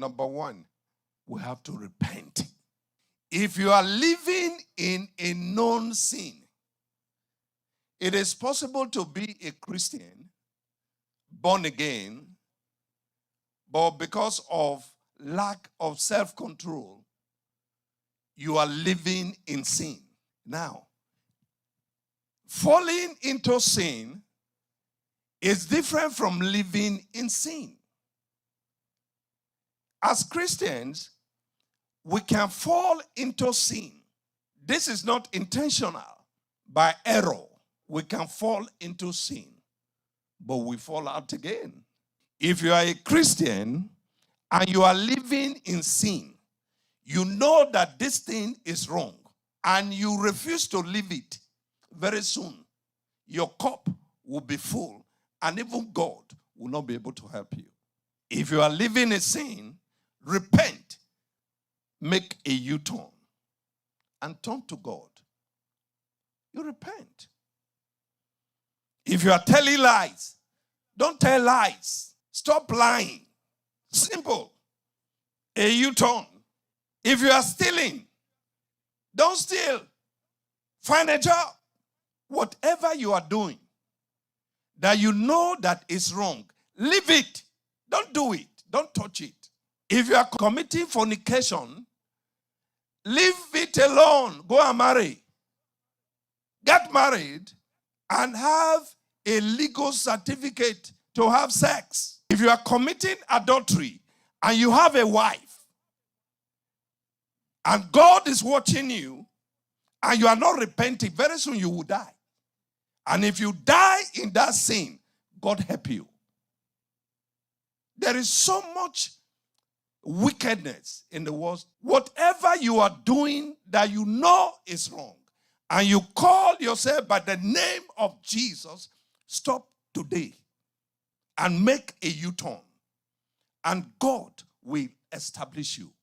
Number one, we have to repent. If you are living in a known sin, it is possible to be a Christian, born again, but because of lack of self-control, you are living in sin. Now, falling into sin is different from living in sin. As Christians, we can fall into sin. This is not intentional. By error, we can fall into sin, but we fall out again. If you are a Christian and you are living in sin, you know that this thing is wrong and you refuse to leave it. Very soon, your cup will be full and even God will not be able to help you. If you are living in sin, repent, make a U-turn, and turn to God. You repent. If you are telling lies, don't tell lies. Stop lying. Simple. A U-turn. If you are stealing, don't steal. Find a job. Whatever you are doing that you know that is wrong, leave it. Don't do it. Don't touch it. If you are committing fornication, leave it alone. Go and marry. Get married and have a legal certificate to have sex. If you are committing adultery and you have a wife and God is watching you and you are not repenting, very soon you will die. And if you die in that sin, God help you. There is so much wickedness in the world. Whatever you are doing that you know is wrong, and you call yourself by the name of Jesus, stop today and make a U-turn. And God will establish you.